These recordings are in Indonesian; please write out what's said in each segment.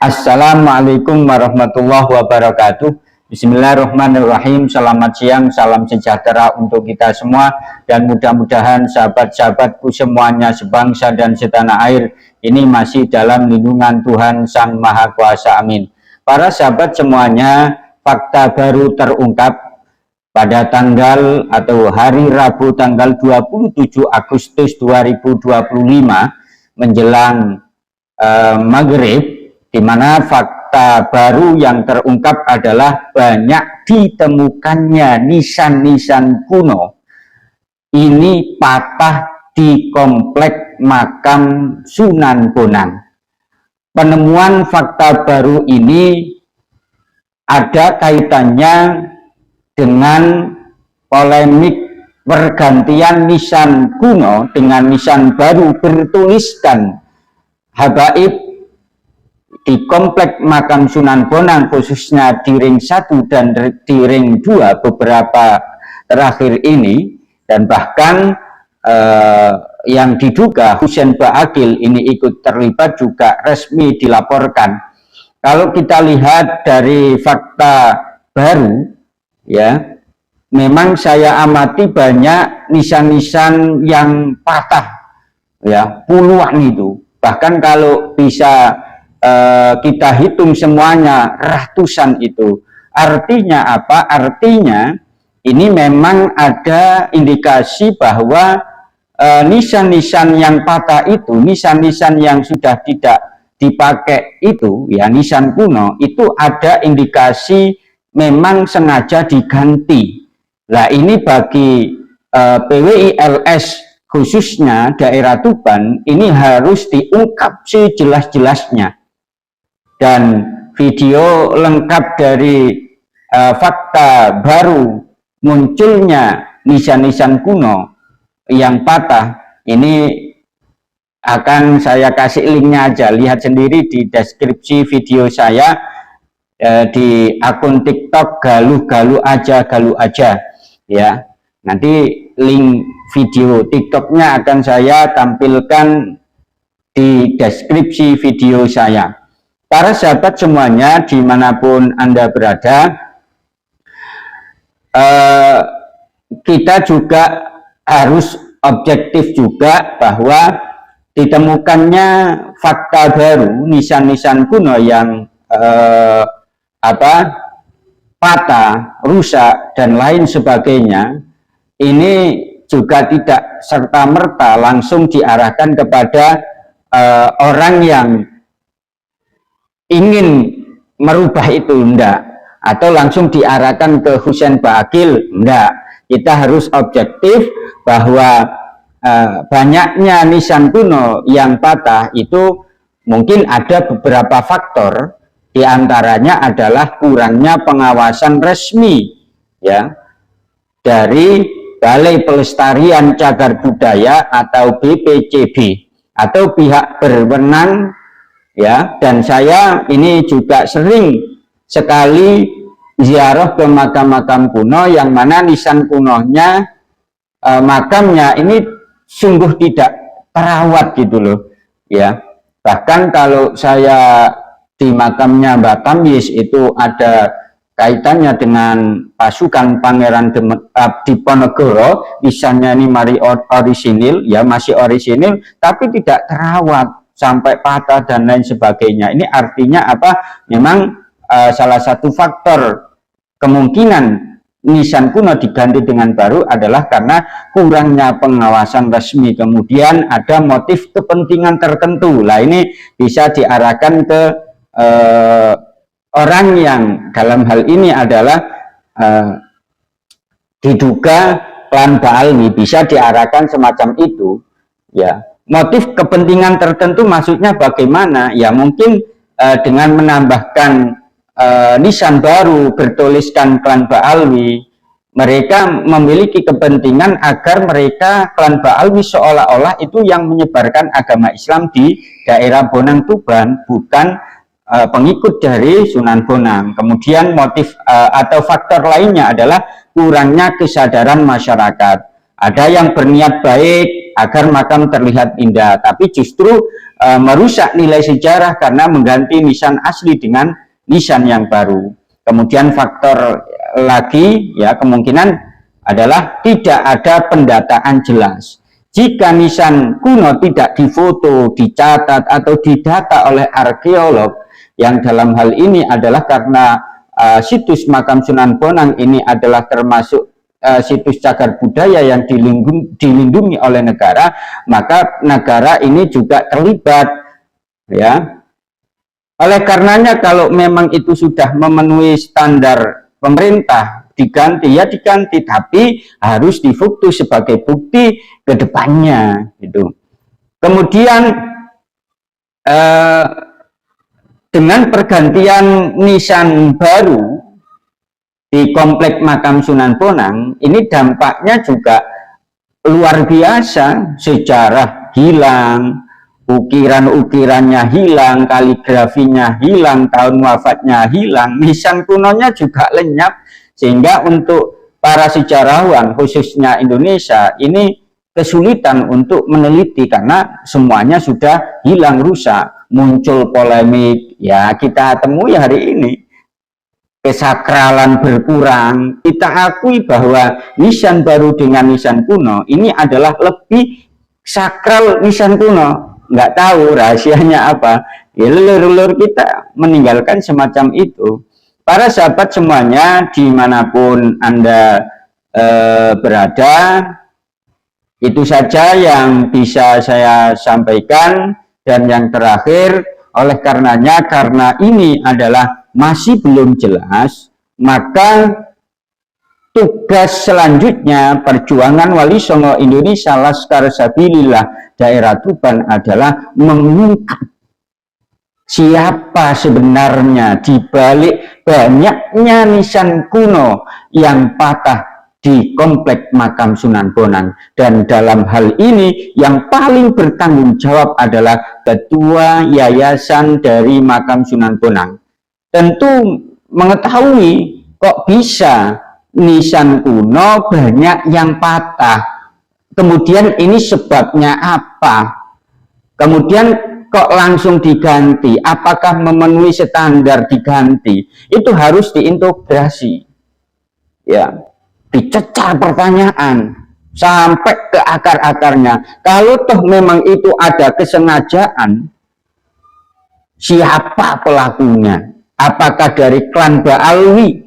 Assalamualaikum warahmatullahi wabarakatuh. Bismillahirrahmanirrahim. Selamat siang, salam sejahtera untuk kita semua. Dan mudah-mudahan sahabat-sahabatku semuanya sebangsa dan setanah air ini masih dalam lindungan Tuhan Sang Maha Kuasa. Amin. Para sahabat semuanya, fakta baru terungkap pada tanggal atau hari Rabu tanggal 27 Agustus 2025 menjelang maghrib, di mana fakta baru yang terungkap adalah banyak ditemukannya nisan-nisan kuno ini patah di komplek makam Sunan Bonang. Penemuan fakta baru ini ada kaitannya dengan polemik pergantian nisan kuno dengan nisan baru bertuliskan habaib di komplek makam Sunan Bonang, khususnya di ring 1 dan di ring 2 beberapa terakhir ini, dan bahkan yang diduga Husein Ba'akil ini ikut terlibat juga resmi dilaporkan. Kalau kita lihat dari fakta baru, ya, memang saya amati banyak nisan-nisan yang patah, ya, puluhan itu. Bahkan kalau bisa kita hitung semuanya ratusan itu. Artinya apa? Artinya ini memang ada indikasi bahwa nisan-nisan yang patah itu, nisan-nisan yang sudah tidak dipakai itu, ya, nisan kuno itu ada indikasi memang sengaja diganti. Nah, ini bagi PWILS khususnya daerah Tuban ini harus diungkap sejelas-jelasnya. Dan video lengkap dari fakta baru munculnya nisan-nisan kuno yang patah ini akan saya kasih linknya aja, lihat sendiri di deskripsi video saya di akun TikTok galuh aja, ya. Nanti link video TikToknya akan saya tampilkan di deskripsi video saya. Para sahabat semuanya dimanapun Anda berada, kita juga harus objektif juga bahwa ditemukannya fakta baru nisan-nisan kuno yang patah, rusak dan lain sebagainya, ini juga tidak serta-merta langsung diarahkan kepada orang yang ingin merubah itu, enggak, atau langsung diarahkan ke Husein Ba'akil, enggak. Kita harus objektif bahwa banyaknya nisan kuno yang patah itu mungkin ada beberapa faktor, diantaranya adalah kurangnya pengawasan resmi, ya, dari Balai Pelestarian Cagar Budaya atau BPCB atau pihak berwenang. Ya, dan saya ini juga sering sekali ziarah ke makam-makam kuno yang mana nisan kunonya makamnya ini sungguh tidak terawat gitu loh, ya. Bahkan kalau saya di makamnya Mbah Tamyiz itu ada kaitannya dengan pasukan Pangeran Diponegoro, nisannya ini orisinil, ya, masih orisinil, tapi tidak terawat sampai patah dan lain sebagainya. Ini artinya apa? Memang salah satu faktor kemungkinan nisan kuno diganti dengan baru adalah karena kurangnya pengawasan resmi. Kemudian ada motif kepentingan tertentu. Lah, ini bisa diarahkan ke orang yang dalam hal ini adalah diduga klan Ba'alwi, bisa diarahkan semacam itu, ya. Motif kepentingan tertentu maksudnya bagaimana? Ya, mungkin dengan menambahkan nisan baru bertuliskan klan Ba'alwi, mereka memiliki kepentingan agar mereka klan Ba'alwi seolah-olah itu yang menyebarkan agama Islam di daerah Bonang Tuban, bukan pengikut dari Sunan Bonang. Kemudian motif atau faktor lainnya adalah kurangnya kesadaran masyarakat. Ada yang berniat baik agar makam terlihat indah, tapi justru merusak nilai sejarah karena mengganti nisan asli dengan nisan yang baru. Kemudian faktor lagi ya kemungkinan adalah tidak ada pendataan jelas. Jika nisan kuno tidak difoto, dicatat atau didata oleh arkeolog, yang dalam hal ini adalah karena situs makam Sunan Bonang ini adalah termasuk situs cagar budaya yang dilindungi oleh negara, maka negara ini juga terlibat ya. Oleh karenanya kalau memang itu sudah memenuhi standar pemerintah diganti ya diganti, tapi harus difoto sebagai bukti ke depannya gitu. Kemudian dengan pergantian nisan baru di komplek makam Sunan Bonang, ini dampaknya juga luar biasa. Sejarah hilang, ukiran-ukirannya hilang, kaligrafinya hilang, tahun wafatnya hilang, nisan kunonya juga lenyap, sehingga untuk para sejarawan khususnya Indonesia ini kesulitan untuk meneliti karena semuanya sudah hilang, rusak. Muncul polemik ya kita temui hari ini, kesakralan berkurang. Kita akui bahwa nisan baru dengan nisan kuno ini adalah lebih sakral nisan kuno. Nggak tahu rahasianya apa ya, leluhur kita meninggalkan semacam itu. Para sahabat semuanya dimanapun Anda berada, itu saja yang bisa saya sampaikan. Dan yang terakhir, oleh karenanya karena ini adalah masih belum jelas, maka tugas selanjutnya perjuangan Wali Songo Indonesia Laskar Sabilillah daerah Tuban adalah mengungkap siapa sebenarnya di balik banyaknya nisan kuno yang patah di komplek makam Sunan Bonang. Dan dalam hal ini yang paling bertanggung jawab adalah ketua yayasan dari makam Sunan Bonang. Tentu mengetahui kok bisa nisan kuno banyak yang patah, kemudian ini sebabnya apa, kemudian kok langsung diganti, apakah memenuhi standar diganti, itu harus diintegrasi ya, dicecar pertanyaan sampai ke akar-akarnya. Kalau toh memang itu ada kesengajaan, siapa pelakunya? Apakah dari klan Ba'alwi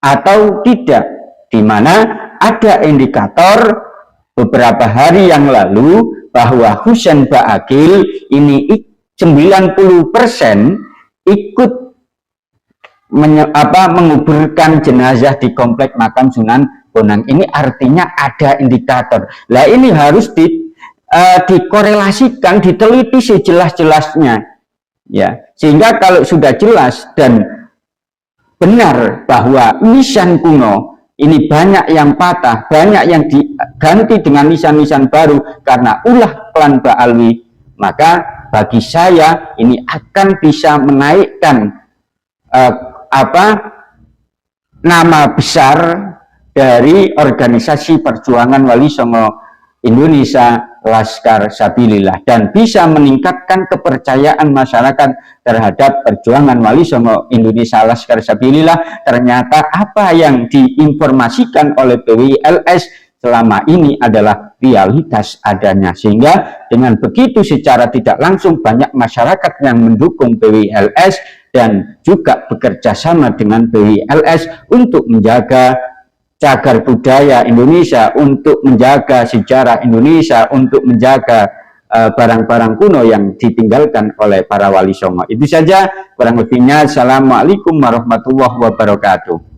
atau tidak? Dimana ada indikator beberapa hari yang lalu bahwa Husein Ba'akil ini 90% ikut menguburkan jenazah di komplek makam Sunan Bonang. Ini artinya ada indikator. Nah ini harus dikorelasikan, diteliti sejelas-jelasnya ya, sehingga kalau sudah jelas dan benar bahwa nisan kuno ini banyak yang patah, banyak yang diganti dengan nisan-nisan baru karena ulah klan Ba'alwi, maka bagi saya ini akan bisa menaikkan nama besar dari organisasi perjuangan Wali Songo Indonesia Laskar Sabilillah dan bisa meningkatkan kepercayaan masyarakat terhadap perjuangan Wali Songo Indonesia Laskar Sabilillah. Ternyata apa yang diinformasikan oleh PWILS selama ini adalah realitas adanya, sehingga dengan begitu secara tidak langsung banyak masyarakat yang mendukung PWILS dan juga bekerja sama dengan PWILS untuk menjaga cagar budaya Indonesia, untuk menjaga sejarah Indonesia, untuk menjaga barang-barang kuno yang ditinggalkan oleh para Wali Songo. Itu saja kurang lebihnya. Assalamualaikum warahmatullahi wabarakatuh.